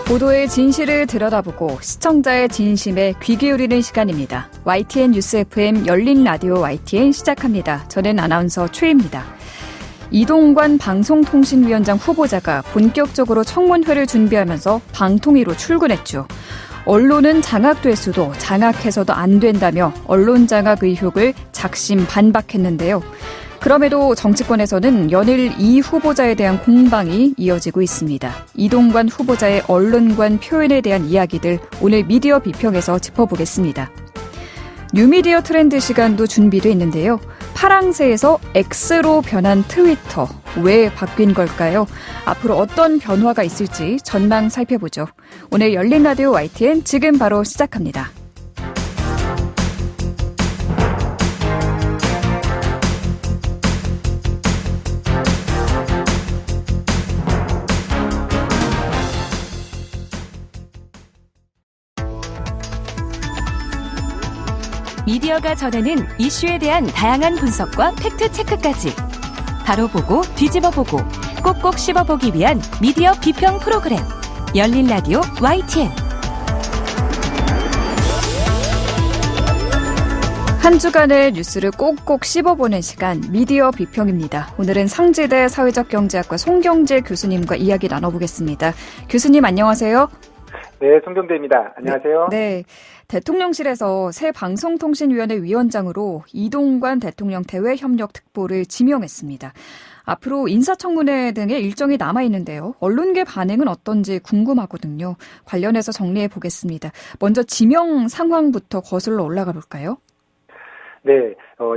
보도의 진실을 들여다보고 시청자의 진심에 귀 기울이는 시간입니다. YTN 뉴스 FM 열린 라디오 YTN 시작합니다. 저는 아나운서 최입니다. 이동관 방송통신위원장 후보자가 본격적으로 청문회를 준비하면서 방통위로 출근했죠. 언론은 장악될 수도 장악해서도 안 된다며 언론 장악 의혹을 작심 반박했는데요. 그럼에도 정치권에서는 연일 이 후보자에 대한 공방이 이어지고 있습니다. 이동관 후보자의 언론관 표현에 대한 이야기들 오늘 미디어 비평에서 짚어보겠습니다. 뉴미디어 트렌드 시간도 준비되어 있는데요. 파랑새에서 X로 변한 트위터, 왜 바뀐 걸까요? 앞으로 어떤 변화가 있을지 전망 살펴보죠. 오늘 열린 라디오 YTN 지금 바로 시작합니다. 미디어가 전하는 이슈에 대한 다양한 분석과 팩트체크까지 바로 보고 뒤집어 보고 꼭꼭 씹어보기 위한 미디어 비평 프로그램 열린 라디오 YTN. 한 주간의 뉴스를 꼭꼭 씹어보는 시간 미디어 비평입니다. 오늘은 상지대 사회적경제학과 송경재 교수님과 이야기 나눠보겠습니다. 교수님 안녕하세요. 네, 송경재입니다. 안녕하세요. 네. 대통령실에서 새 방송통신위원회 위원장으로 이동관 대통령 대외협력특보를 지명했습니다. 앞으로 인사청문회 등의 일정이 남아있는데요. 언론계 반응은 어떤지 궁금하거든요. 관련해서 정리해 보겠습니다. 먼저 지명 상황부터 거슬러 올라가 볼까요? 네,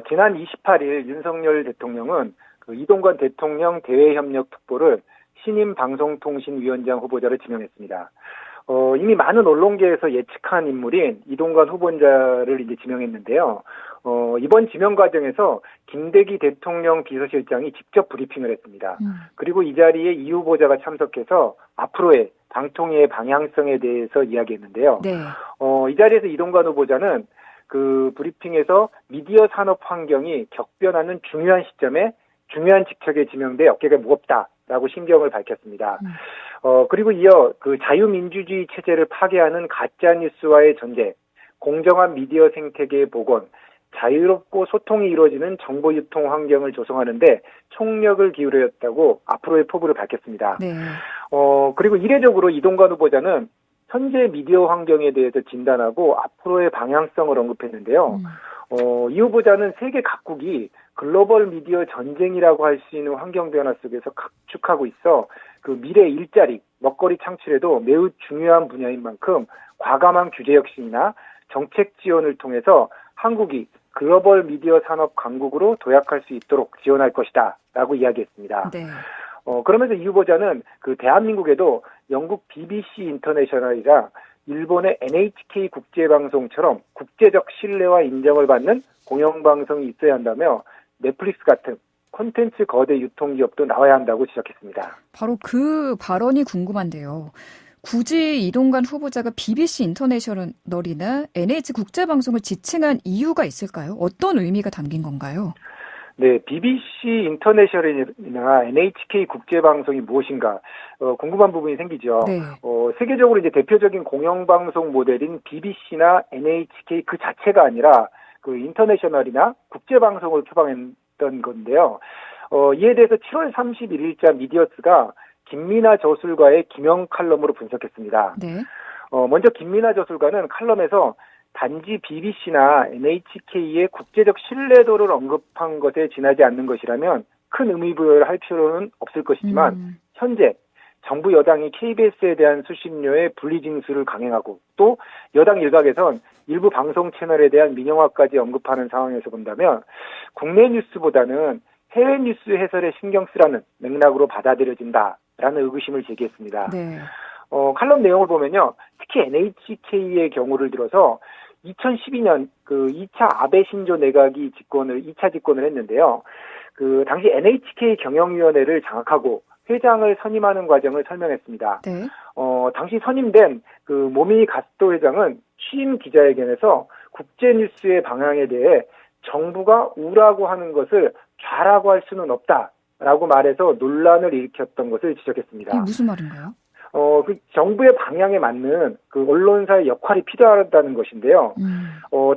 지난 28일 윤석열 대통령은 이동관 대통령 대외협력특보를 신임 방송통신위원장 후보자로 지명했습니다. 이미 많은 언론계에서 예측한 인물인 이동관 후보자를 이제 지명했는데요. 이번 지명 과정에서 김대기 대통령 비서실장이 직접 브리핑을 했습니다. 그리고 이 자리에 이 후보자가 참석해서 앞으로의 방통위의 방향성에 대해서 이야기했는데요. 네. 이 자리에서 이동관 후보자는 그 브리핑에서 미디어 산업 환경이 격변하는 중요한 시점에 중요한 직책에 지명돼 어깨가 무겁다라고 심경을 밝혔습니다. 그리고 이어 그 자유민주주의 체제를 파괴하는 가짜뉴스와의 전쟁, 공정한 미디어 생태계의 복원, 자유롭고 소통이 이루어지는 정보 유통 환경을 조성하는데 총력을 기울였다고 앞으로의 포부를 밝혔습니다. 네. 그리고 이례적으로 이동관 후보자는 현재 미디어 환경에 대해서 진단하고 앞으로의 방향성을 언급했는데요. 이 후보자는 세계 각국이 글로벌 미디어 전쟁이라고 할 수 있는 환경 변화 속에서 각축하고 있어 그 미래 일자리, 먹거리 창출에도 매우 중요한 분야인 만큼 과감한 규제 혁신이나 정책 지원을 통해서 한국이 글로벌 미디어 산업 강국으로 도약할 수 있도록 지원할 것이다 라고 이야기했습니다. 네. 그러면서 이 후보자는 그 대한민국에도 영국 BBC 인터내셔널이랑 일본의 NHK 국제방송처럼 국제적 신뢰와 인정을 받는 공영방송이 있어야 한다며 넷플릭스 같은 콘텐츠 거대 유통기업도 나와야 한다고 지적했습니다. 바로 그 발언이 궁금한데요. 굳이 이동관 후보자가 BBC 인터내셔널이나 NH 국제방송을 지칭한 이유가 있을까요? 어떤 의미가 담긴 건가요? 네, BBC 인터내셔널이나 NHK 국제방송이 무엇인가 궁금한 부분이 생기죠. 네. 세계적으로 이제 대표적인 공영방송 모델인 BBC나 NHK 그 자체가 아니라 그 인터내셔널이나 국제방송을 표방했던 건데요. 이에 대해서 7월 31일자 미디어스가 김민아 저술가의 기명 칼럼으로 분석했습니다. 네. 먼저 김민아 저술가는 칼럼에서 단지 BBC나 NHK의 국제적 신뢰도를 언급한 것에 지나지 않는 것이라면 큰 의미부여를 할 필요는 없을 것이지만 현재 정부 여당이 KBS에 대한 수신료의 분리징수를 강행하고 또 여당 일각에선 일부 방송 채널에 대한 민영화까지 언급하는 상황에서 본다면 국내 뉴스보다는 해외 뉴스 해설에 신경 쓰라는 맥락으로 받아들여진다라는 의구심을 제기했습니다. 네. 칼럼 내용을 보면요. 특히 NHK의 경우를 들어서 2012년 그 2차 아베 신조 내각이 2차 집권을 했는데요. 그 당시 NHK 경영위원회를 장악하고 회장을 선임하는 과정을 설명했습니다. 네. 당시 선임된 그 모미 가스토 회장은 취임 기자회견에서 국제뉴스의 방향에 대해 정부가 우라고 하는 것을 좌라고 할 수는 없다라고 말해서 논란을 일으켰던 것을 지적했습니다. 이게 무슨 말인가요? 그 정부의 방향에 맞는 그 언론사의 역할이 필요하다는 것인데요.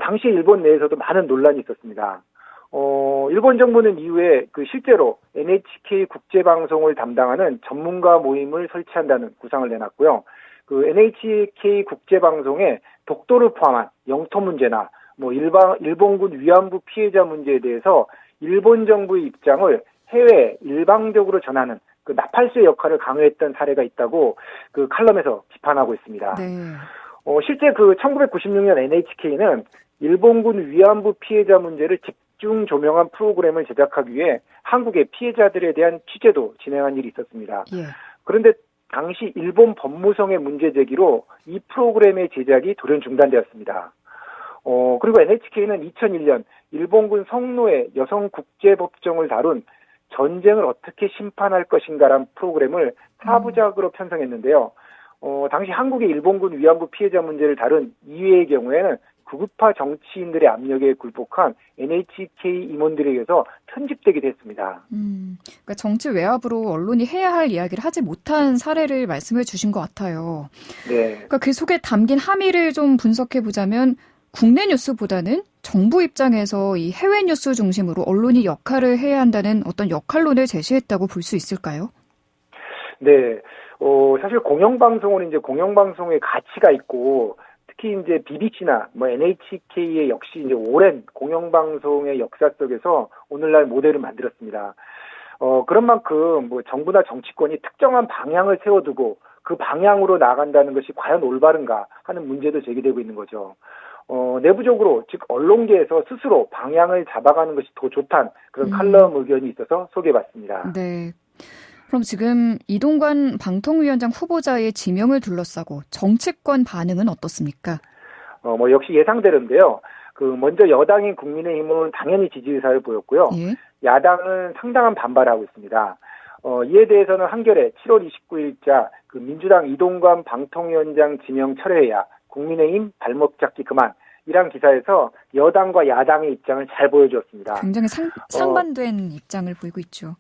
당시 일본 내에서도 많은 논란이 있었습니다. 일본 정부는 이후에 그 실제로 NHK 국제방송을 담당하는 전문가 모임을 설치한다는 구상을 내놨고요. 그 NHK 국제방송에 독도를 포함한 영토 문제나 뭐 일본군 위안부 피해자 문제에 대해서 일본 정부의 입장을 해외 일방적으로 전하는 그 나팔수의 역할을 강요했던 사례가 있다고 그 칼럼에서 비판하고 있습니다. 네. 실제 그 1996년 NHK는 일본군 위안부 피해자 문제를 집중 조명한 프로그램을 제작하기 위해 한국의 피해자들에 대한 취재도 진행한 일이 있었습니다. 예. 그런데 당시 일본 법무성의 문제 제기로 이 프로그램의 제작이 돌연 중단되었습니다. 그리고 NHK는 2001년 일본군 성노예 여성국제법정을 다룬 전쟁을 어떻게 심판할 것인가란 프로그램을 4부작으로 편성했는데요. 당시 한국의 일본군 위안부 피해자 문제를 다룬 2회의 경우에는 구급파 정치인들의 압력에 굴복한 NHK 임원들에게서 편집되기도 했습니다. 그러니까 정치 외압으로 언론이 해야 할 이야기를 하지 못한 사례를 말씀해 주신 것 같아요. 네. 그러니까 그 속에 담긴 함의를 좀 분석해 보자면 국내 뉴스보다는 정부 입장에서 이 해외 뉴스 중심으로 언론이 역할을 해야 한다는 어떤 역할론을 제시했다고 볼 수 있을까요? 네. 사실 공영방송은 이제 공영방송의 가치가 있고 특히 이제 BBC나 뭐 NHK의 역시 이제 오랜 공영방송의 역사 속에서 오늘날 모델을 만들었습니다. 그런 만큼 뭐 정부나 정치권이 특정한 방향을 세워두고 그 방향으로 나간다는 것이 과연 올바른가 하는 문제도 제기되고 있는 거죠. 내부적으로 즉 언론계에서 스스로 방향을 잡아가는 것이 더 좋다는 그런 칼럼 의견이 있어서 소개해봤습니다. 네. 그럼 지금 이동관 방통위원장 후보자의 지명을 둘러싸고 정치권 반응은 어떻습니까? 뭐 역시 예상대로인데요. 그 먼저 여당인 국민의힘은 당연히 지지 의사를 보였고요. 예? 야당은 상당한 반발을 하고 있습니다. 이에 대해서는 한겨레 7월 29일자 그 민주당 이동관 방통위원장 지명 철회해야 국민의힘 발목 잡기 그만 이란 기사에서 여당과 야당의 입장을 잘 보여주었습니다. 굉장히 상반된 입장을 보이고 있죠.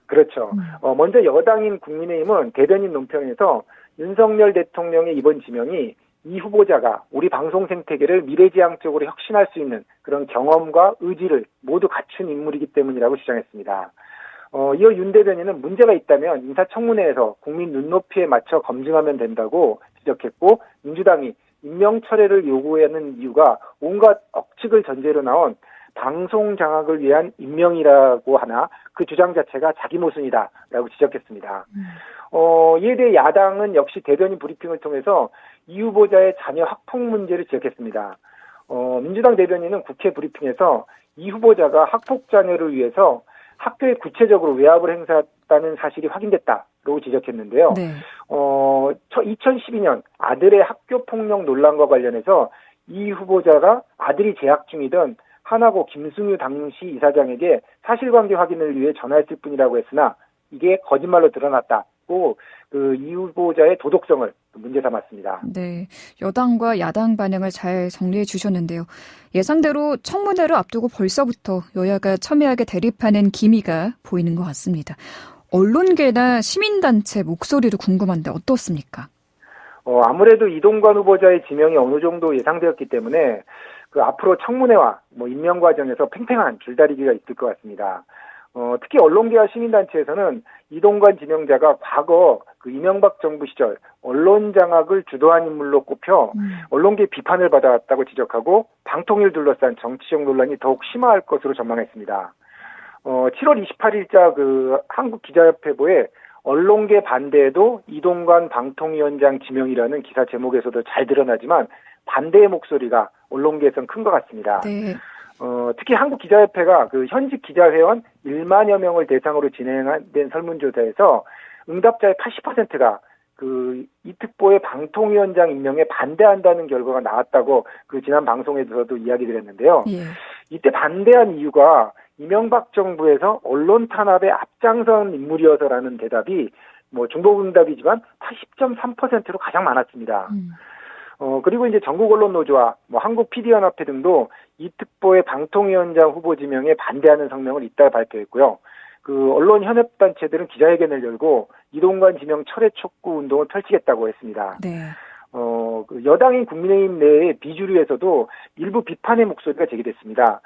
그렇죠. 먼저 여당인 국민의힘은 대변인 논평에서 윤석열 대통령의 이번 지명이 이 후보자가 우리 방송 생태계를 미래지향적으로 혁신할 수 있는 그런 경험과 의지를 모두 갖춘 인물이기 때문이라고 주장했습니다. 이어 윤 대변인은 문제가 있다면 인사청문회에서 국민 눈높이에 맞춰 검증하면 된다고 지적했고 민주당이 임명 철회를 요구하는 이유가 온갖 억측을 전제로 나온 방송 장악을 위한 임명이라고 하나 그 주장 자체가 자기 모순이다라고 지적했습니다. 이에 대해 야당은 역시 대변인 브리핑을 통해서 이 후보자의 자녀 학폭 문제를 지적했습니다. 민주당 대변인은 국회 브리핑에서 이 후보자가 학폭 자녀를 위해서 학교에 구체적으로 외압을 행사했다는 사실이 확인됐다고 지적했는데요. 네. 2012년 아들의 학교 폭력 논란과 관련해서 이 후보자가 아들이 재학 중이던 하나고 김승유 당시 이사장에게 사실관계 확인을 위해 전화했을 뿐이라고 했으나 이게 거짓말로 드러났다고 이 후보자의 도덕성을 문제 삼았습니다. 네, 여당과 야당 반응을 잘 정리해 주셨는데요. 예상대로 청문회를 앞두고 벌써부터 여야가 첨예하게 대립하는 기미가 보이는 것 같습니다. 언론계나 시민단체 목소리도 궁금한데 어떻습니까? 아무래도 이동관 후보자의 지명이 어느 정도 예상되었기 때문에 그 앞으로 청문회와 뭐 임명 과정에서 팽팽한 줄다리기가 있을 것 같습니다. 특히 언론계와 시민단체에서는 이동관 지명자가 과거 그 이명박 정부 시절 언론 장악을 주도한 인물로 꼽혀 언론계 비판을 받아왔다고 지적하고 방통위를 둘러싼 정치적 논란이 더욱 심화할 것으로 전망했습니다. 7월 28일자 그 한국기자협회보에 언론계 반대에도 이동관 방통위원장 지명이라는 기사 제목에서도 잘 드러나지만 반대의 목소리가 언론계에서는 큰 것 같습니다. 네. 특히 한국기자협회가 그 현직 기자회원 1만여 명을 대상으로 진행된 설문조사에서 응답자의 80%가 이 특보의 방통위원장 임명에 반대한다는 결과가 나왔다고 그 지난 방송에서도 이야기 드렸는데요. 예. 이때 반대한 이유가 이명박 정부에서 언론 탄압에 앞장선 인물이어서라는 대답이 뭐 중복응답이지만 80.3%로 가장 많았습니다. 그리고 이제 전국언론노조와 뭐 한국PD연합회 등도 이 특보의 방통위원장 후보 지명에 반대하는 성명을 잇따라 발표했고요. 그 언론 현역 단체들은 기자회견을 열고 이동관 지명 철회 촉구 운동을 펼치겠다고 했습니다. 네. 그 여당인 국민의힘 내의 비주류에서도 일부 비판의 목소리가 제기됐습니다.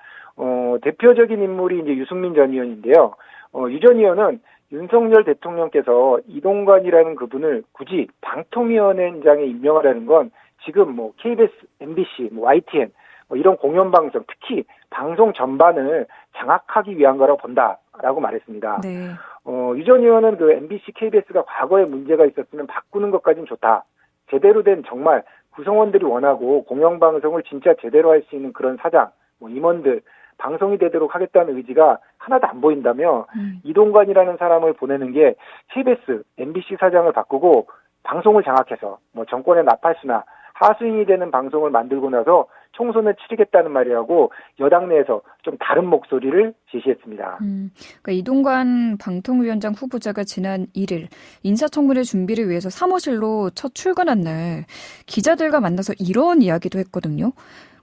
대표적인 인물이 이제 유승민 전 의원인데요. 유 전 의원은 윤석열 대통령께서 이동관이라는 그분을 굳이 방통위원회장에 임명하라는 건 지금 뭐 KBS, MBC, 뭐 YTN 이런 공영방송, 특히 방송 전반을 장악하기 위한 거라고 본다라고 말했습니다. 네. 유 전 의원은 그 MBC, KBS가 과거에 문제가 있었으면 바꾸는 것까지는 좋다. 제대로 된 정말 구성원들이 원하고 공영방송을 진짜 제대로 할 수 있는 그런 사장, 뭐 임원들, 방송이 되도록 하겠다는 의지가 하나도 안 보인다며 이동관이라는 사람을 보내는 게 KBS, MBC 사장을 바꾸고 방송을 장악해서 뭐 정권의 나팔수나 하수인이 되는 방송을 만들고 나서 총선을 치르겠다는 말이라고 여당 내에서 좀 다른 목소리를 제시했습니다. 그러니까 이동관 방통위원장 후보자가 지난 1일 인사청문회 준비를 위해서 사무실로 첫 출근한 날 기자들과 만나서 이런 이야기도 했거든요.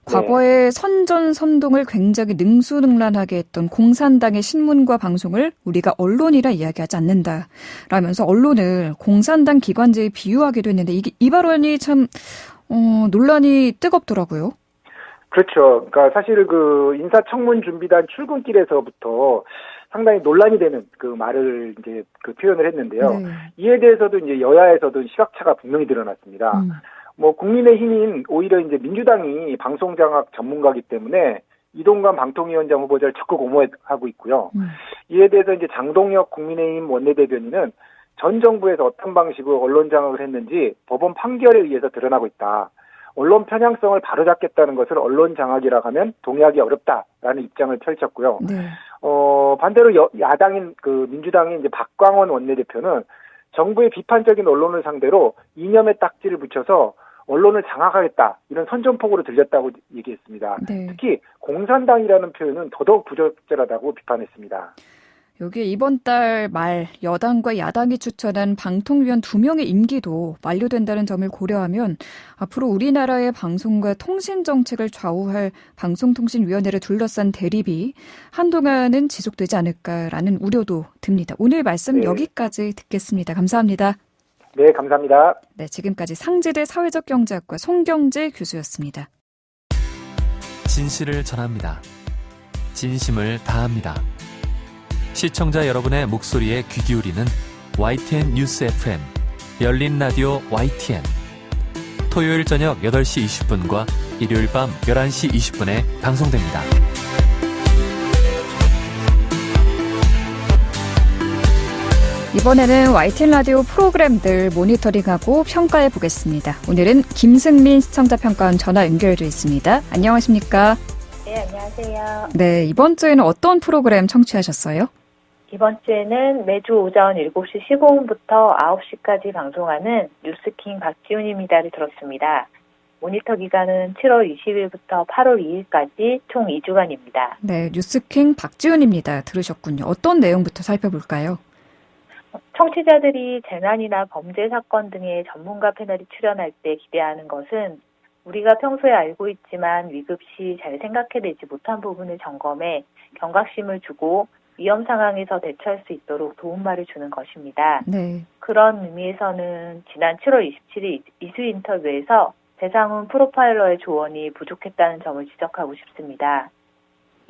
과거에 선전선동을 굉장히 능수능란하게 했던 공산당의 신문과 방송을 우리가 언론이라 이야기하지 않는다. 라면서 언론을 공산당 기관지에 비유하기도 했는데 이 발언이 참 논란이 뜨겁더라고요. 그렇죠. 그러니까 사실 그 인사청문 준비단 출근길에서부터 상당히 논란이 되는 그 말을 이제 그 표현을 했는데요. 네. 이에 대해서도 이제 여야에서도 시각차가 분명히 드러났습니다. 뭐 국민의힘인 오히려 이제 민주당이 방송 장악 전문가이기 때문에 이동관 방통위원장 후보자를 적극 옹호하고 있고요. 이에 대해서 이제 장동혁 국민의힘 원내대변인은 전 정부에서 어떤 방식으로 언론 장악을 했는지 법원 판결에 의해서 드러나고 있다. 언론 편향성을 바로잡겠다는 것을 언론 장악이라고 하면 동의하기 어렵다라는 입장을 펼쳤고요. 네. 반대로 야당인 그 민주당의 이제 박광원 원내대표는 정부의 비판적인 언론을 상대로 이념의 딱지를 붙여서 언론을 장악하겠다 이런 선전포고로 들렸다고 얘기했습니다. 네. 특히 공산당이라는 표현은 더더욱 부적절하다고 비판했습니다. 여기에 이번 달 말 여당과 야당이 추천한 방통위원 2명의 임기도 만료된다는 점을 고려하면 앞으로 우리나라의 방송과 통신 정책을 좌우할 방송통신위원회를 둘러싼 대립이 한동안은 지속되지 않을까라는 우려도 듭니다. 오늘 말씀 여기까지 듣겠습니다. 감사합니다. 네, 감사합니다. 네, 지금까지 상지대 사회적경제학과 송경재 교수였습니다. 진실을 전합니다. 진심을 다합니다. 시청자 여러분의 목소리에 귀 기울이는 YTN 뉴스 FM, 열린 라디오 YTN. 토요일 저녁 8시 20분과 일요일 밤 11시 20분에 방송됩니다. 이번에는 YTN 라디오 프로그램들 모니터링하고 평가해 보겠습니다. 오늘은 김승민 시청자평가원 전화 연결돼 있습니다. 안녕하십니까? 네, 안녕하세요. 네, 이번 주에는 어떤 프로그램 청취하셨어요? 이번 주에는 매주 오전 7시 15분부터 9시까지 방송하는 뉴스킹 박지훈입니다를 들었습니다. 모니터 기간은 7월 20일부터 8월 2일까지 총 2주간입니다. 네, 뉴스킹 박지훈입니다. 들으셨군요. 어떤 내용부터 살펴볼까요? 청취자들이 재난이나 범죄 사건 등의 전문가 패널이 출연할 때 기대하는 것은 우리가 평소에 알고 있지만 위급시 잘 생각해내지 못한 부분을 점검해 경각심을 주고 위험 상황에서 대처할 수 있도록 도움말을 주는 것입니다. 네. 그런 의미에서는 지난 7월 27일 이수 인터뷰에서 배상훈 프로파일러의 조언이 부족했다는 점을 지적하고 싶습니다.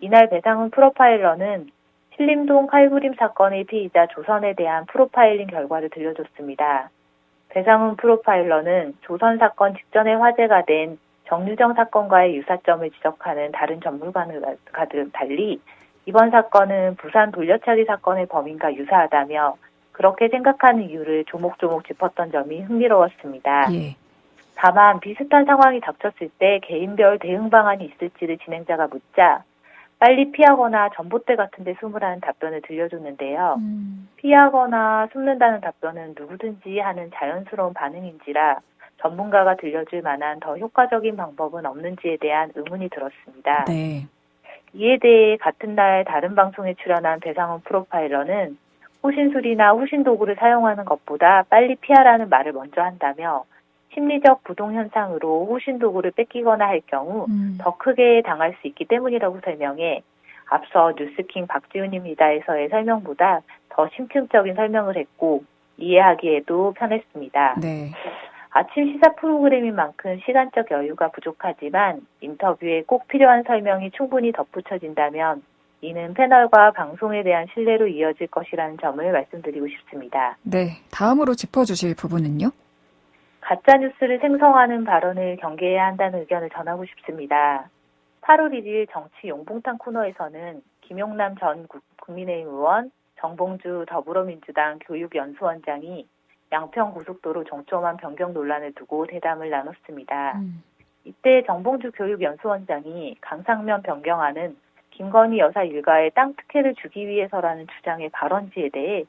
이날 배상훈 프로파일러는 신림동 칼부림 사건의 피의자 조선에 대한 프로파일링 결과를 들려줬습니다. 배상훈 프로파일러는 조선 사건 직전에 화제가 된 정유정 사건과의 유사점을 지적하는 다른 전문가들과는 달리 이번 사건은 부산 돌려차기 사건의 범인과 유사하다며 그렇게 생각하는 이유를 조목조목 짚었던 점이 흥미로웠습니다. 예. 다만 비슷한 상황이 닥쳤을 때 개인별 대응 방안이 있을지를 진행자가 묻자 빨리 피하거나 전봇대 같은 데 숨으라는 답변을 들려줬는데요. 피하거나 숨는다는 답변은 누구든지 하는 자연스러운 반응인지라 전문가가 들려줄 만한 더 효과적인 방법은 없는지에 대한 의문이 들었습니다. 네. 이에 대해 같은 날 다른 방송에 출연한 배상훈 프로파일러는 호신술이나 호신도구를 사용하는 것보다 빨리 피하라는 말을 먼저 한다며 심리적 부동 현상으로 호신도구를 뺏기거나 할 경우 더 크게 당할 수 있기 때문이라고 설명해 앞서 뉴스킹 박지훈입니다에서의 설명보다 더 심층적인 설명을 했고 이해하기에도 편했습니다. 네. 아침 시사 프로그램인 만큼 시간적 여유가 부족하지만 인터뷰에 꼭 필요한 설명이 충분히 덧붙여진다면 이는 패널과 방송에 대한 신뢰로 이어질 것이라는 점을 말씀드리고 싶습니다. 네. 다음으로 짚어주실 부분은요? 가짜뉴스를 생성하는 발언을 경계해야 한다는 의견을 전하고 싶습니다. 8월 1일 정치 용봉탄 코너에서는 김용남 전 국민의힘 의원, 정봉주 더불어민주당 교육연수원장이 양평고속도로 종점안 변경 논란을 두고 대담을 나눴습니다. 이때 정봉주 교육연수원장이 강상면 변경안은 김건희 여사 일가에 땅 특혜를 주기 위해서라는 주장의 발언지에 대해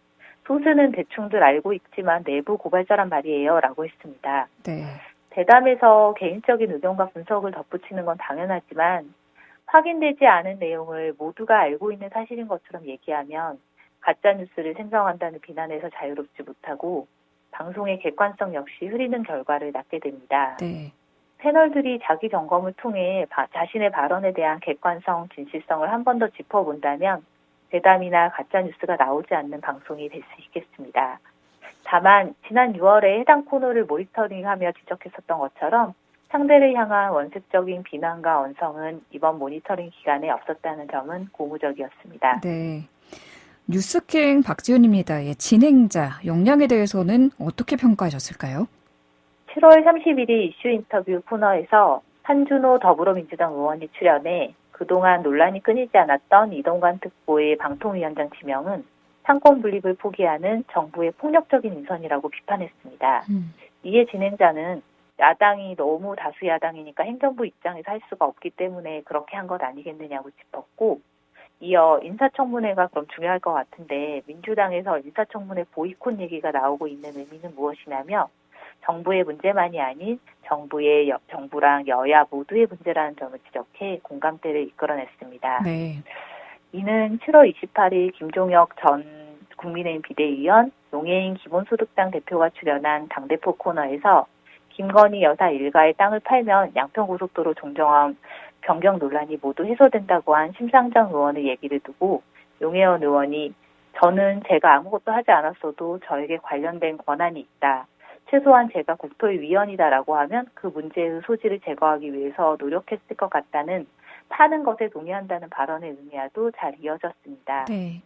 소스는 대충들 알고 있지만 내부 고발자란 말이에요 라고 했습니다. 네. 대담에서 개인적인 의견과 분석을 덧붙이는 건 당연하지만 확인되지 않은 내용을 모두가 알고 있는 사실인 것처럼 얘기하면 가짜뉴스를 생성한다는 비난에서 자유롭지 못하고 방송의 객관성 역시 흐리는 결과를 낳게 됩니다. 네. 패널들이 자기 점검을 통해 자신의 발언에 대한 객관성, 진실성을 한 번 더 짚어본다면 대담이나 가짜뉴스가 나오지 않는 방송이 될 수 있겠습니다. 다만 지난 6월에 해당 코너를 모니터링하며 지적했었던 것처럼 상대를 향한 원색적인 비난과 언성은 이번 모니터링 기간에 없었다는 점은 고무적이었습니다. 네. 뉴스킹 박지훈입니다. 예, 진행자, 역량에 대해서는 어떻게 평가하셨을까요? 7월 31일 이슈 인터뷰 코너에서 한준호 더불어민주당 의원이 출연해 그동안 논란이 끊이지 않았던 이동관 특보의 방통위원장 지명은 상권 분립을 포기하는 정부의 폭력적인 인선이라고 비판했습니다. 이에 진행자는 야당이 너무 다수 야당이니까 행정부 입장에서 할 수가 없기 때문에 그렇게 한 것 아니겠느냐고 짚었고 이어 인사청문회가 그럼 중요할 것 같은데 민주당에서 인사청문회 보이콧 얘기가 나오고 있는 의미는 무엇이냐며 정부의 문제만이 아닌 정부랑 여야 모두의 문제라는 점을 지적해 공감대를 이끌어냈습니다. 네. 이는 7월 28일 김종혁 전 국민의힘 비대위원, 용해인 기본소득당 대표가 출연한 당대표 코너에서 김건희 여사 일가의 땅을 팔면 양평고속도로 종점안 변경 논란이 모두 해소된다고 한 심상정 의원의 얘기를 두고 용해원 의원이 저는 제가 아무것도 하지 않았어도 저에게 관련된 권한이 있다. 최소한 제가 국토위 위원이다라고 하면 그 문제의 소지를 제거하기 위해서 노력했을 것 같다는 파는 것에 동의한다는 발언의 의미와도 잘 이어졌습니다. 네.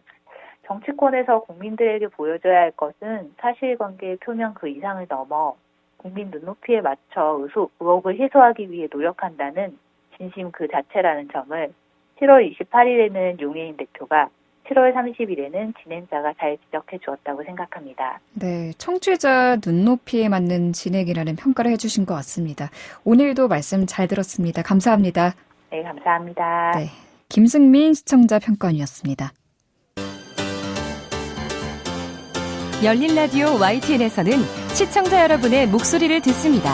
정치권에서 국민들에게 보여줘야 할 것은 사실관계의 표면 그 이상을 넘어 국민 눈높이에 맞춰 의혹을 해소하기 위해 노력한다는 진심 그 자체라는 점을 7월 28일에는 용해인 대표가 7월 30일에는 진행자가 잘 지적해 주었다고 생각합니다. 네, 청취자 눈높이에 맞는 진행이라는 평가를 해주신 것 같습니다. 오늘도 말씀 잘 들었습니다. 감사합니다. 네, 감사합니다. 네, 김승민 시청자 평가원이었습니다. 열린 라디오 YTN에서는 시청자 여러분의 목소리를 듣습니다.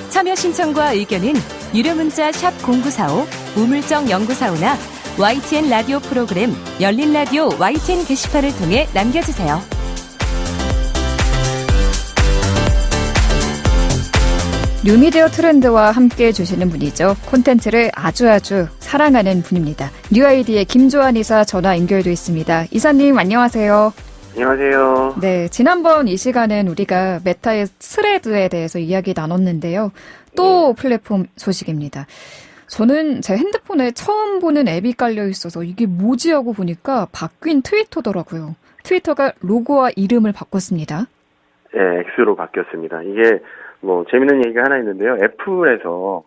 참여 신청과 의견은 유료 문자 샵 0945, 우물정 0945나 YTN 라디오 프로그램 열린 라디오 YTN 게시판을 통해 남겨주세요. 뉴미디어 트렌드와 함께 해주시는 분이죠. 콘텐츠를 아주 사랑하는 분입니다. 뉴아이디의 김조한 이사 전화 연결돼 있습니다. 이사님 안녕하세요. 안녕하세요. 네, 지난번 이 시간은 우리가 메타의 스레드에 대해서 이야기 나눴는데요. 또 플랫폼 소식입니다. 저는 제 핸드폰에 처음 보는 앱이 깔려 있어서 이게 뭐지 하고 보니까 바뀐 트위터더라고요. 트위터가 로고와 이름을 바꿨습니다. 네, X로 바뀌었습니다. 이게 뭐 재밌는 얘기가 하나 있는데요. 애플에서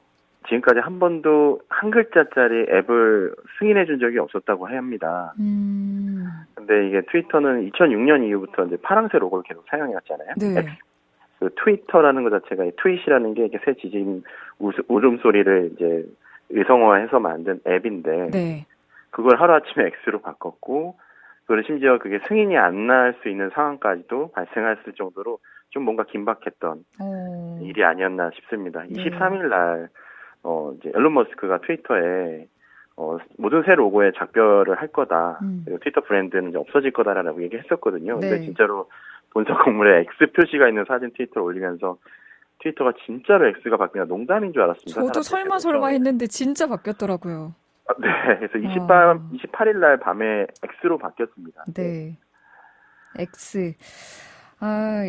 지금까지 한 번도 한 글자짜리 앱을 승인해 준 적이 없었다고 합니다. 근데 이게 트위터는 2006년 이후부터 이제 파랑새 로고를 계속 사용해 왔잖아요. 네. 그 트위터라는 것 자체가 트윗이라는 게 이렇게 새 지진 울음소리를 이제 의성어해서 만든 앱인데 네. 그걸 하루아침에 X로 바꿨고 그리고 심지어 그게 승인이 안 날 수 있는 상황까지도 발생했을 정도로 좀 뭔가 긴박했던 일이 아니었나 싶습니다. 23일 날 이제 앨런 머스크가 트위터에 모든 새 로고에 작별을 할 거다. 그리고 트위터 브랜드는 이제 없어질 거다라고 얘기했었거든요. 네. 근데 진짜로 본사 건물에 X 표시가 있는 사진 트위터를 올리면서 트위터가 진짜로 X가 바뀌나 농담인 줄 알았습니다. 저도 설마 했는데 진짜 바뀌었더라고요. 네, 그래서 28일 날 밤에 X로 바뀌었습니다. 네. X.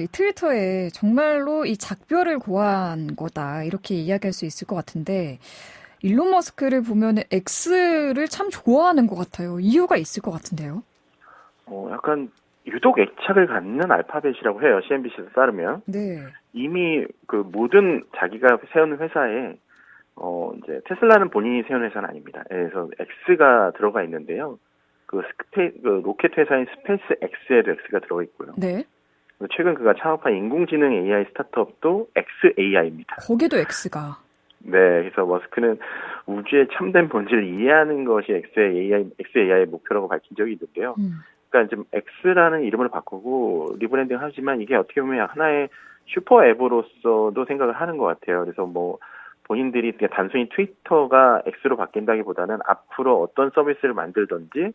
이 트위터에 정말로 이 작별을 고한 거다. 이렇게 이야기할 수 있을 것 같은데, 일론 머스크를 보면 X를 참 좋아하는 것 같아요. 이유가 있을 것 같은데요. 약간 유독 애착을 갖는 알파벳이라고 해요. CNBC에서 따르면. 네. 이미 그 모든 자기가 세운 회사에 이제 테슬라는 본인이 세운 회사는 아닙니다. 그래서 X가 들어가 있는데요. 그 로켓 회사인 스페이스 X에도 X가 들어가 있고요. 네. 최근 그가 창업한 인공지능 AI 스타트업도 XAI입니다. 거기도 X가. 네, 그래서 머스크는 우주의 참된 본질을 이해하는 것이 XAI의 목표라고 밝힌 적이 있는데요. 그러니까 지금 X라는 이름을 바꾸고 리브랜딩 하지만 이게 어떻게 보면 하나의 슈퍼 앱으로서도 생각을 하는 것 같아요. 그래서 뭐 본인들이 단순히 트위터가 X로 바뀐다기보다는 앞으로 어떤 서비스를 만들든지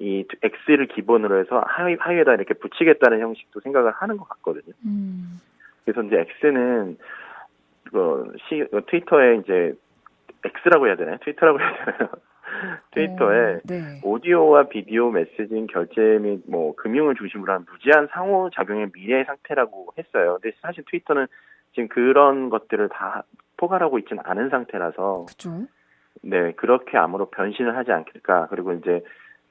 이 X를 기본으로 해서 하위에다 이렇게 붙이겠다는 형식도 생각을 하는 것 같거든요. 그래서 이제 X는 트위터에 이제 X라고 해야 되나요? 트위터라고 해야 되나요? 트위터에 네. 오디오와 비디오 메시징 결제 및 뭐 금융을 중심으로 한 무제한 상호작용의 미래 상태라고 했어요. 근데 사실 트위터는 지금 그런 것들을 다 포괄하고 있지는 않은 상태라서 그렇죠. 네, 그렇게 아무로 변신을 하지 않을까. 그리고 이제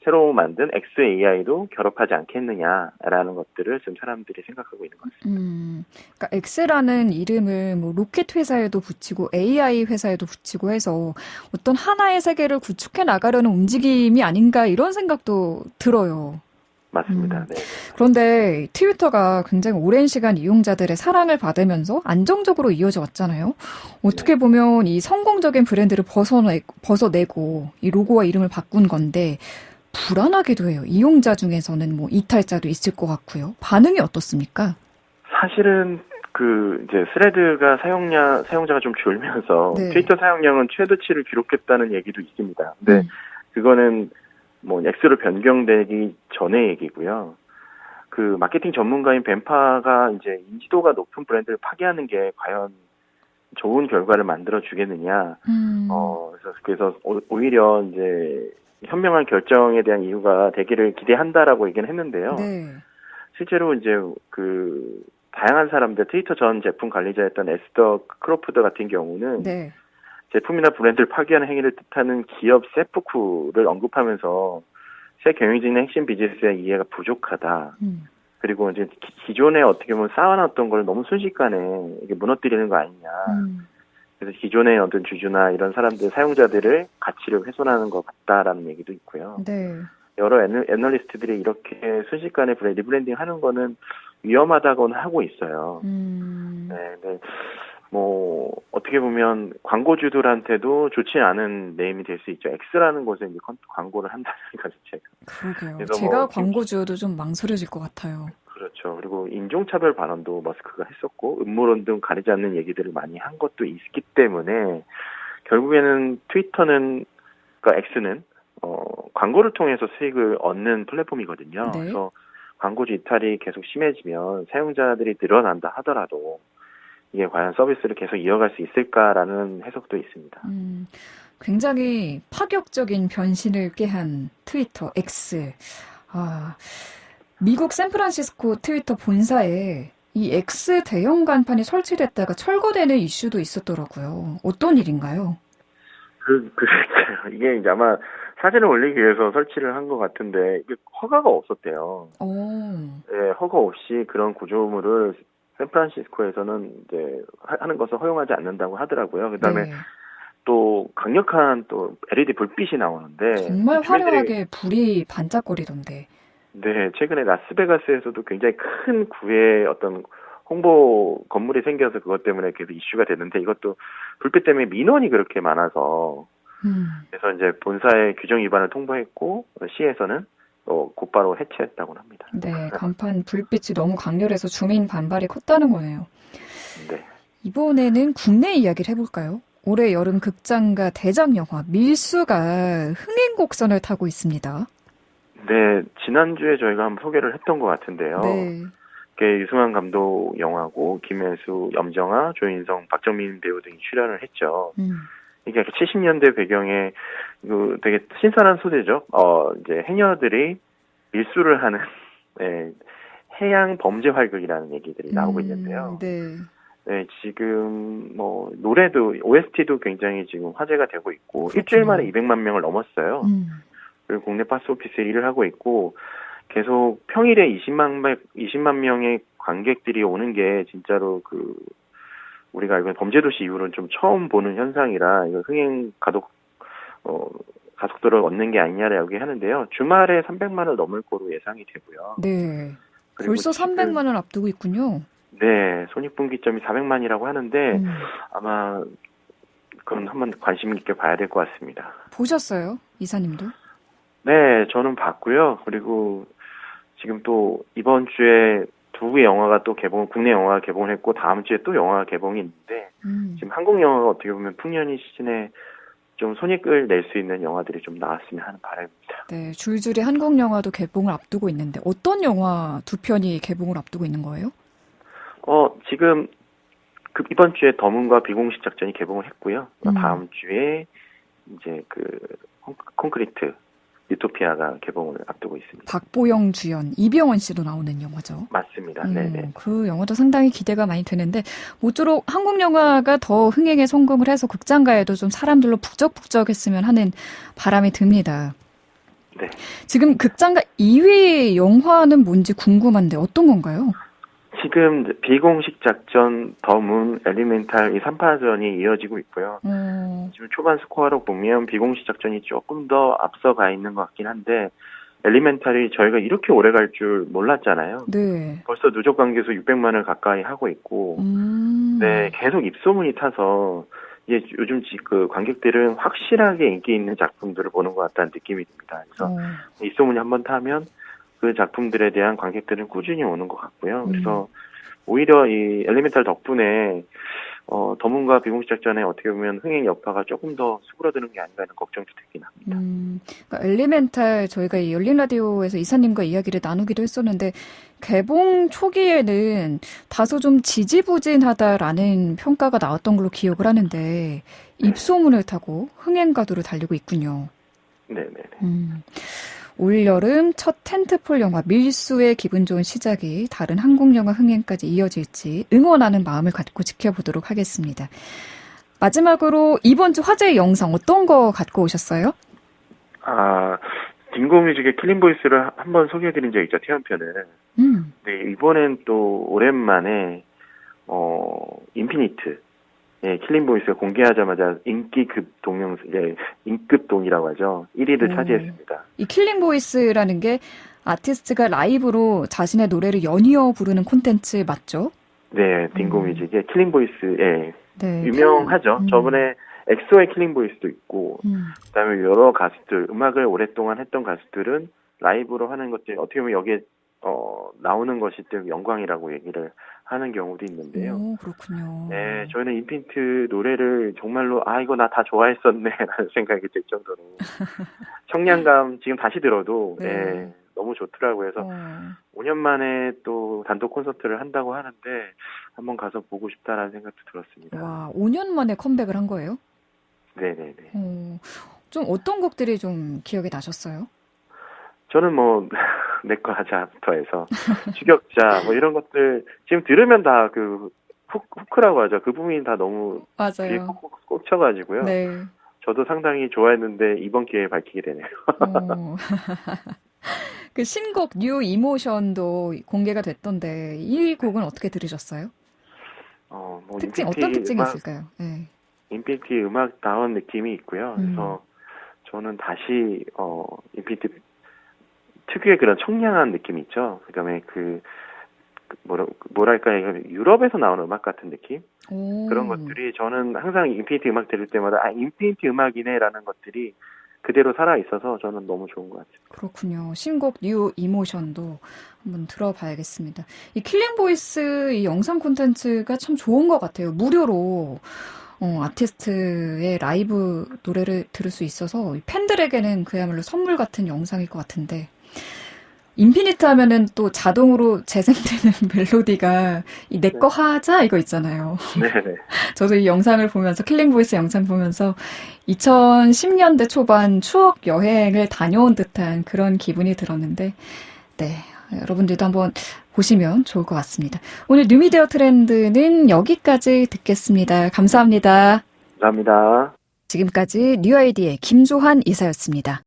새로 만든 XAI도 결합하지 않겠느냐라는 것들을 지금 사람들이 생각하고 있는 것 같습니다. 그러니까 X라는 이름을 뭐 로켓 회사에도 붙이고 AI 회사에도 붙이고 해서 어떤 하나의 세계를 구축해 나가려는 움직임이 아닌가 이런 생각도 들어요. 맞습니다. 네. 그런데 트위터가 굉장히 오랜 시간 이용자들의 사랑을 받으면서 안정적으로 이어져 왔잖아요. 어떻게 보면 이 성공적인 브랜드를 벗어내고 이 로고와 이름을 바꾼 건데 불안하기도 해요. 이용자 중에서는 뭐 이탈자도 있을 것 같고요. 반응이 어떻습니까? 사실은 이제 스레드가 사용자가 좀 줄면서 네. 트위터 사용량은 최대치를 기록했다는 얘기도 있습니다. 근데 그거는 뭐 X로 변경되기 전의 얘기고요. 그 마케팅 전문가인 벤파가 이제 인지도가 높은 브랜드를 파괴하는 게 과연 좋은 결과를 만들어 주겠느냐. 그래서 오히려 이제 현명한 결정에 대한 이유가 되기를 기대한다라고 얘기는 했는데요. 네. 실제로 이제 다양한 사람들 트위터 전 제품 관리자였던 에스더 크로프더 같은 경우는 네. 제품이나 브랜드를 파괴하는 행위를 뜻하는 기업 세프쿠를 언급하면서 새 경영진의 핵심 비즈니스의 이해가 부족하다. 그리고 이제 기존에 어떻게 보면 쌓아놨던 걸 너무 순식간에 이게 무너뜨리는 거 아니냐. 그래서 기존의 어떤 주주나 이런 사람들, 사용자들의 가치를 훼손하는 것 같다라는 얘기도 있고요. 네. 여러 애널리스트들이 이렇게 순식간에 리브랜딩 하는 거는 위험하다고는 하고 있어요. 네, 네. 뭐 어떻게 보면 광고주들한테도 좋지 않은 네임이 될 수 있죠. X라는 곳에 이제 광고를 한다는 것 자체가. 그러게요. 제가 광고주여도 좀 망설여질 것 같아요. 그렇죠. 그리고 인종차별 발언도 머스크가 했었고 음모론 등 가리지 않는 얘기들을 많이 한 것도 있기 때문에 결국에는 트위터는 그러니까 X는 광고를 통해서 수익을 얻는 플랫폼이거든요. 네. 그래서 광고주 이탈이 계속 심해지면 사용자들이 늘어난다 하더라도 이게 과연 서비스를 계속 이어갈 수 있을까라는 해석도 있습니다. 굉장히 파격적인 변신을 꾀한 트위터 X. 미국 샌프란시스코 트위터 본사에 이 X 대형 간판이 설치됐다가 철거되는 이슈도 있었더라고요. 어떤 일인가요? 이게 이제 아마 사진을 올리기 위해서 설치를 한 것 같은데 이게 허가가 없었대요. 네, 허가 없이 그런 구조물을 샌프란시스코에서는 이제 하는 것을 허용하지 않는다고 하더라고요. 그다음에 네. 또 강력한 또 LED 불빛이 나오는데 정말 화려하게 불이 반짝거리던데. 네, 최근에 라스베가스에서도 굉장히 큰 구의 어떤 홍보 건물이 생겨서 그것 때문에 계속 이슈가 됐는데 이것도 불빛 때문에 민원이 그렇게 많아서 그래서 이제 본사의 규정 위반을 통보했고 시에서는 곧바로 해체했다고 합니다. 네, 간판 불빛이 너무 강렬해서 주민 반발이 컸다는 거네요. 네. 이번에는 국내 이야기를 해볼까요? 올해 여름 극장과 대작 영화 밀수가 흥행 곡선을 타고 있습니다. 네, 지난주에 저희가 한번 소개를 했던 것 같은데요. 네. 그게 유승환 감독 영화고 김혜수, 염정아, 조인성, 박정민 배우 등이 출연을 했죠. 이게 70년대 배경에 되게 신선한 소재죠. 이제 해녀들이 밀수를 하는 해양 범죄 활극이라는 얘기들이 나오고 있는데요. 네. 네, 지금 뭐 노래도 OST도 굉장히 지금 화제가 되고 있고 그렇구나. 일주일 만에 200만 명을 넘었어요. 그리고 국내 박스오피스 1위를 하고 있고 계속 평일에 20만 명의 관객들이 오는 게 진짜로 우리가 알고 있는 범죄도시 이후로는 좀 처음 보는 현상이라 이거 흥행 가속도를 얻는 게 아니냐라고 하는데요. 주말에 300만을 넘을 거로 예상이 되고요. 네. 그리고 벌써 300만을 앞두고 있군요. 네, 손익분기점이 400만이라고 하는데 아마 그건 한번 관심 있게 봐야 될 것 같습니다. 보셨어요? 이사님도? 네, 저는 봤고요. 그리고 지금 또 이번 주에 두 개의 영화가 또 국내 영화가 개봉을 했고 다음 주에 또 영화가 개봉이 있는데 지금 한국 영화가 어떻게 보면 풍년이 시즌에 좀 손익을 낼 수 있는 영화들이 좀 나왔으면 하는 바람입니다. 네, 줄줄이 한국 영화도 개봉을 앞두고 있는데 어떤 영화 두 편이 개봉을 앞두고 있는 거예요? 지금 이번 주에 더문과 비공식 작전이 개봉을 했고요. 다음 주에 이제 콘크리트 유토피아가 개봉을 앞두고 있습니다. 박보영 주연, 이병헌 씨도 나오는 영화죠. 맞습니다. 네네. 그 영화도 상당히 기대가 많이 되는데 모쪼록 한국 영화가 더 흥행에 성공을 해서 극장가에도 좀 사람들로 북적북적했으면 하는 바람이 듭니다. 네. 지금 극장가 2위 영화는 뭔지 궁금한데 어떤 건가요? 지금 비공식 작전, 더문, 엘리멘탈 이 3파전이 이어지고 있고요. 지금 초반 스코어로 보면 비공식 작전이 조금 더 앞서가 있는 것 같긴 한데 엘리멘탈이 저희가 이렇게 오래 갈 줄 몰랐잖아요. 네. 벌써 누적 관객수 600만을 가까이 하고 있고 네, 계속 입소문이 타서 요즘 관객들은 확실하게 인기 있는 작품들을 보는 것 같다는 느낌이 듭니다. 그래서 입소문이 한번 타면 그 작품들에 대한 관객들은 꾸준히 오는 것 같고요. 그래서 오히려 이 엘리멘탈 덕분에 더문과 비공식 작전에 어떻게 보면 흥행 여파가 조금 더 수그러드는 게 아닌가 하는 걱정도 되긴 합니다. 그러니까 엘리멘탈 저희가 이 열린 라디오에서 이사님과 이야기를 나누기도 했었는데 개봉 초기에는 다소 좀 지지부진하다라는 평가가 나왔던 걸로 기억을 하는데 입소문을 타고 흥행 가도를 달리고 있군요. 네네네. 올여름 첫 텐트폴 영화 밀수의 기분 좋은 시작이 다른 한국 영화 흥행까지 이어질지 응원하는 마음을 갖고 지켜보도록 하겠습니다. 마지막으로 이번 주 화제의 영상 어떤 거 갖고 오셨어요? 딩고뮤직의 킬링보이스를 한번 소개해드린 적 있죠, 태연편을. 네, 이번엔 또 오랜만에 인피니트 킬링보이스가 공개하자마자 인기급 인급동이라고 하죠. 1위를 차지했습니다. 이 킬링보이스라는 게 아티스트가 라이브로 자신의 노래를 연이어 부르는 콘텐츠 맞죠? 네, 딩고뮤직의 킬링보이스, 네, 유명하죠. 저번에 엑소의 킬링보이스도 있고, 그다음에 여러 가수들, 음악을 오랫동안 했던 가수들은 라이브로 하는 것들이 어떻게 보면 여기에 나오는 것이 또 영광이라고 얘기를 하는 경우도 있는데요. 오, 그렇군요. 네, 저희는 인피니트 노래를 정말로 이거 나 다 좋아했었네라는 생각이 들 정도로 청량감 지금 다시 들어도 네, 너무 좋더라고요. 그래서 5년 만에 또 단독 콘서트를 한다고 하는데 한번 가서 보고 싶다라는 생각도 들었습니다. 와, 5년 만에 컴백을 한 거예요? 네네네. 좀 어떤 곡들이 좀 기억에 나셨어요? 저는 내꺼 하자부터 해서 추격자 이런 것들 지금 들으면 다 후크라고 하죠. 그 부분이 다 너무 맞아요. 꽂혀가지고요. 네. 저도 상당히 좋아했는데 이번 기회에 밝히게 되네요. 그 신곡 뉴 이모션도 공개가 됐던데 이 곡은 어떻게 들으셨어요? 어떤 특징이 있을까요? 네. 인피니티 음악다운 느낌이 있고요. 그래서 저는 다시 인피니티 특유의 그런 청량한 느낌이 있죠. 그다음에 유럽에서 나오는 음악 같은 느낌? 그런 것들이 저는 항상 인피니티 음악 들을 때마다 인피니티 음악이네라는 것들이 그대로 살아있어서 저는 너무 좋은 것 같습니다. 그렇군요. 신곡 뉴 이모션도 한번 들어봐야겠습니다. 이 킬링보이스 이 영상 콘텐츠가 참 좋은 것 같아요. 무료로 아티스트의 라이브 노래를 들을 수 있어서 팬들에게는 그야말로 선물 같은 영상일 것 같은데 인피니트 하면은 또 자동으로 재생되는 멜로디가 이 내 거 하자 이거 있잖아요. 네네. 저도 이 영상을 보면서 킬링 보이스 영상 보면서 2010년대 초반 추억 여행을 다녀온 듯한 그런 기분이 들었는데 네. 여러분들도 한번 보시면 좋을 것 같습니다. 오늘 뉴미디어 트렌드는 여기까지 듣겠습니다. 감사합니다. 감사합니다. 지금까지 뉴아이디의 김조한 이사였습니다.